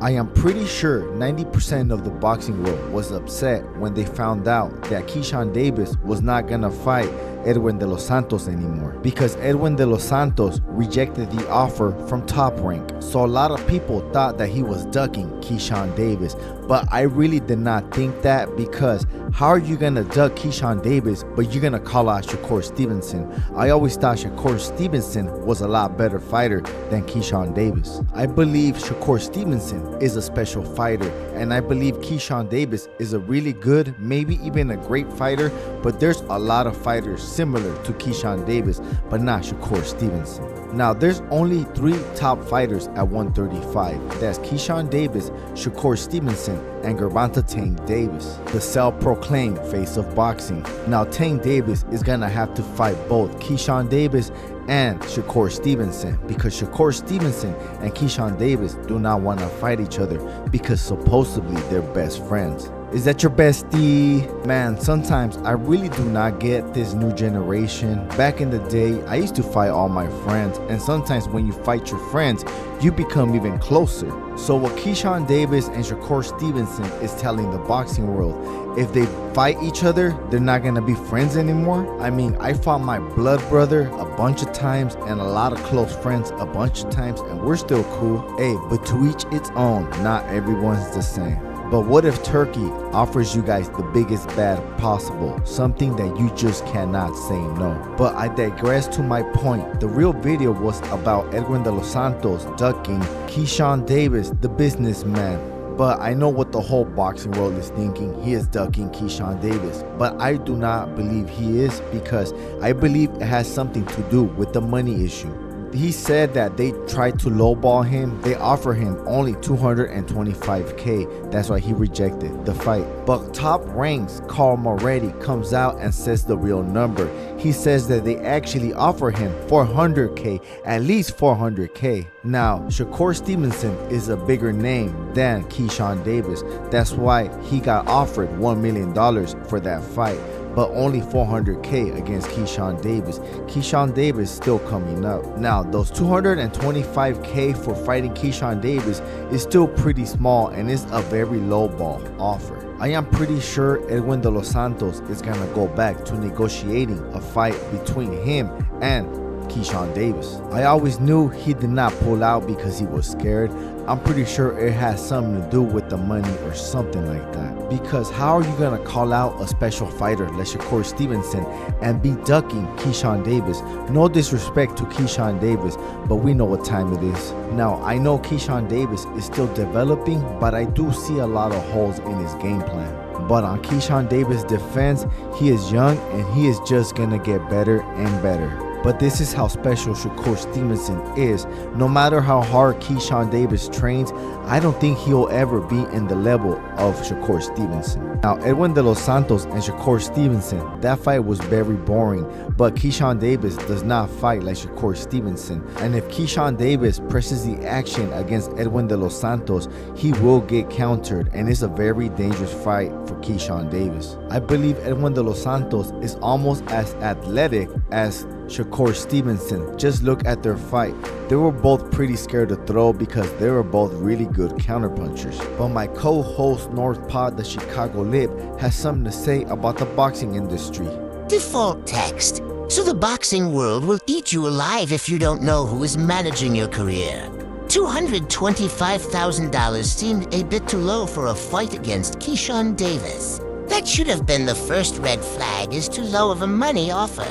I am pretty sure 90% of the boxing world was upset when they found out that Keyshawn Davis was not gonna fight Edwin de los Santos anymore, because Edwin de los Santos rejected the offer from Top Rank. So a lot of people thought that he was ducking Keyshawn Davis, but I really did not think that, because how are you gonna duck Keyshawn Davis but you're gonna call out Shakur Stevenson? I always thought Shakur Stevenson was a lot better fighter than Keyshawn Davis. I believe Shakur Stevenson is a special fighter, and I believe Keyshawn Davis is a really good, maybe even a great fighter, but there's a lot of fighters similar to Keyshawn Davis, but not Shakur Stevenson. Now, there's only 3 top fighters at 135. That's Keyshawn Davis, Shakur Stevenson, and Gervonta Tank Davis, the self-proclaimed face of boxing. Now, Tank Davis is gonna have to fight both Keyshawn Davis and Shakur Stevenson, because Shakur Stevenson and Keyshawn Davis do not want to fight each other because supposedly they're best friends. Is that your bestie? Man, sometimes I really do not get this new generation. Back in the day, I used to fight all my friends, and sometimes when you fight your friends, you become even closer. So what Keyshawn Davis and Shakur Stevenson is telling the boxing world, if they fight each other, they're not gonna be friends anymore? I mean, I fought my blood brother a bunch of times and a lot of close friends a bunch of times, and we're still cool. Hey, but to each its own, not everyone's the same. But what if Turkey offers you guys the biggest bad possible, something that you just cannot say no? But I digress to my point. The real video was about Edwin de los Santos ducking Keyshawn Davis, the businessman. But I know what the whole boxing world is thinking. He is ducking Keyshawn Davis. But I do not believe he is, because I believe it has something to do with the money issue. He said that they tried to lowball him. They offered him only $225K. That's why he rejected the fight. But Top Rank's Carl Moretti comes out and says the real number. He says that they actually offer him $400K, at least $400K. Now, Shakur Stevenson is a bigger name than Keyshawn Davis. That's why he got offered $1 million for that fight, but only $400K against Keyshawn Davis. Keyshawn Davis still coming up. Now, those $225K for fighting Keyshawn Davis is still pretty small, and it's a very low ball offer. I am pretty sure Edwin de los Santos is gonna go back to negotiating a fight between him and Keyshawn Davis. I always knew he did not pull out because he was scared. I'm pretty sure it has something to do with the money or something like that. Because how are you gonna call out a special fighter like Shakur Stevenson and be ducking Keyshawn Davis? No disrespect to Keyshawn Davis, but we know what time it is. Now, I know Keyshawn Davis is still developing, but I do see a lot of holes in his game plan. But on Keyshawn Davis' defense, he is young and he is just gonna get better and better. But this is how special Shakur Stevenson is. No matter how hard Keyshawn Davis trains, I don't think he'll ever be in the level of Shakur Stevenson. Now, Edwin de los Santos and Shakur Stevenson, that fight was very boring, but Keyshawn Davis does not fight like Shakur Stevenson. And if Keyshawn Davis presses the action against Edwin de los Santos, he will get countered, and it's a very dangerous fight for Keyshawn Davis. I believe Edwin de los Santos is almost as athletic as Shakur Stevenson. Just look at their fight. They were both pretty scared to throw because they were both really good counterpunchers. But my co-host North Pod, the Chicago Lip, has something to say about the boxing industry. Default text. So the boxing world will eat you alive if you don't know who is managing your career. $225,000 seemed a bit too low for a fight against Keyshawn Davis. That should have been the first red flag, is too low of a money offer.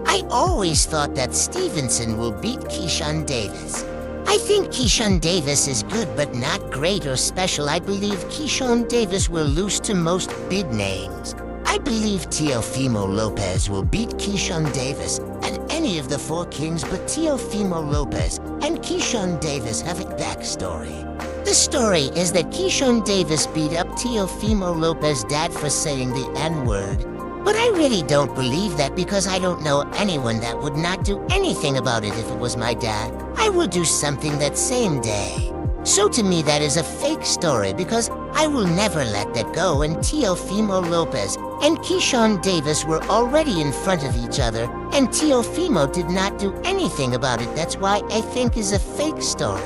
I always thought that Stevenson will beat Keyshawn Davis. I think Keyshawn Davis is good but not great or special. I believe Keyshawn Davis will lose to most big names. I believe Teofimo Lopez will beat Keyshawn Davis and any of the 4 kings, but Teofimo Lopez and Keyshawn Davis have a backstory. The story is that Keyshawn Davis beat up Teofimo Lopez's dad for saying the N-word. But I really don't believe that, because I don't know anyone that would not do anything about it if it was my dad. I will do something that same day. So to me that is a fake story, because I will never let that go, and Teofimo Lopez and Keyshawn Davis were already in front of each other, and Teofimo did not do anything about it. That's why I think is a fake story.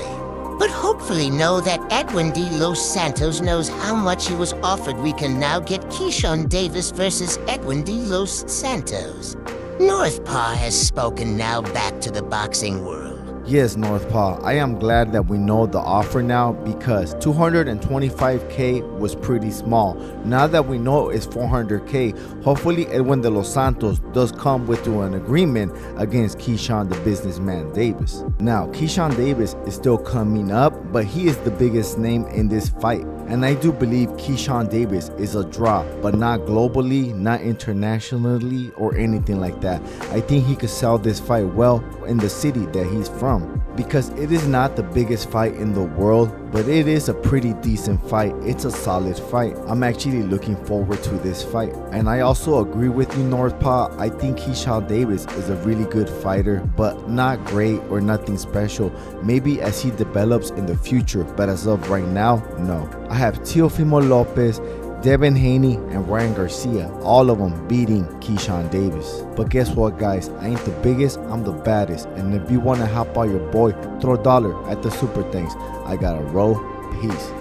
But hopefully know that Edwin de Los Santos knows how much he was offered. We can now get Keyshawn Davis versus Edwin de Los Santos. Northpaw has spoken. Now back to the boxing world. Yes, Northpaw, I am glad that we know the offer now because 225K was pretty small. Now that we know it's 400K, hopefully Edwin de Los Santos does come with an agreement against Keyshawn the businessman Davis. Now, Keyshawn Davis is still coming up, but he is the biggest name in this fight. And I do believe Keyshawn Davis is a draw, but not globally, not internationally, or anything like that. I think he could sell this fight well in the city that he's from. Because it is not the biggest fight in the world, but it is a pretty decent fight. It's a solid fight. I'm actually looking forward to this fight. And I also agree with you, Northpaw. I think Keyshawn Davis is a really good fighter, but not great or nothing special. Maybe as he develops in the future, but as of right now, no. I have Teofimo Lopez, Devin Haney, and Ryan Garcia, all of them beating Keyshawn Davis. But guess what, guys? I ain't the biggest, I'm the baddest. And if you want to help out your boy, throw a dollar at the super thanks. I gotta roll. Peace.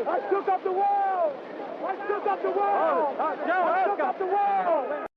I shook up the world! I shook up the world! I shook up the world!